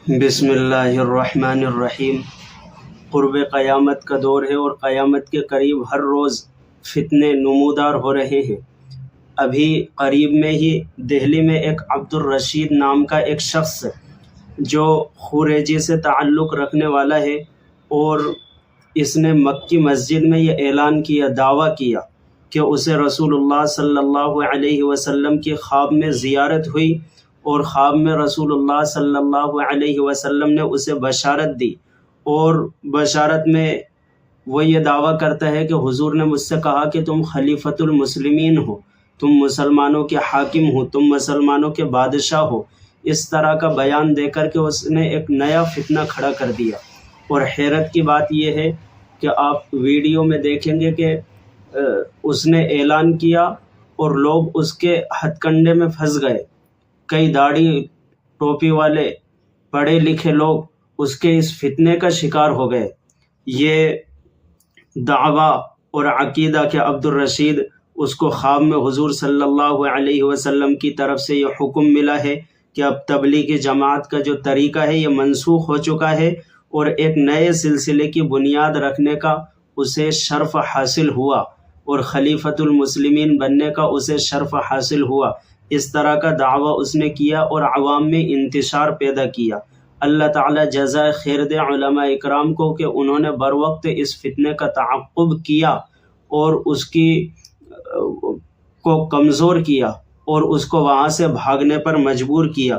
بسم اللہ الرحمن الرحیم۔ قرب قیامت کا دور ہے اور قیامت کے قریب ہر روز فتنے نمودار ہو رہے ہیں۔ ابھی قریب میں ہی دہلی میں ایک عبدالرشید نام کا ایک شخص جو خوریزی سے تعلق رکھنے والا ہے، اور اس نے مکی مسجد میں یہ اعلان کیا، دعویٰ کیا کہ اسے رسول اللہ صلی اللہ علیہ وسلم کی خواب میں زیارت ہوئی، اور خواب میں رسول اللہ صلی اللہ علیہ وسلم نے اسے بشارت دی، اور بشارت میں وہ یہ دعویٰ کرتا ہے کہ حضور نے مجھ سے کہا کہ تم خلیفۃ المسلمین ہو، تم مسلمانوں کے حاکم ہو، تم مسلمانوں کے بادشاہ ہو۔ اس طرح کا بیان دے کر کے اس نے ایک نیا فتنہ کھڑا کر دیا۔ اور حیرت کی بات یہ ہے کہ آپ ویڈیو میں دیکھیں گے کہ اس نے اعلان کیا اور لوگ اس کے ہتھ کنڈے میں پھنس گئے۔ کئی داڑھی ٹوپی والے پڑھے لکھے لوگ اس کے اس فتنے کا شکار ہو گئے۔ یہ دعویٰ اور عقیدہ کہ عبدالرشید اس کو خواب میں حضور صلی اللہ علیہ وسلم کی طرف سے یہ حکم ملا ہے کہ اب تبلیغی جماعت کا جو طریقہ ہے یہ منسوخ ہو چکا ہے، اور ایک نئے سلسلے کی بنیاد رکھنے کا اسے شرف حاصل ہوا، اور خلیفۃ المسلمین بننے کا اسے شرف حاصل ہوا۔ اس طرح کا دعویٰ اس نے کیا اور عوام میں انتشار پیدا کیا۔ اللہ تعالیٰ جزائے خیر دے علماء اکرام کو کہ انہوں نے بروقت اس فتنے کا تعقب کیا اور اس کو کمزور کیا اور اس کو وہاں سے بھاگنے پر مجبور کیا۔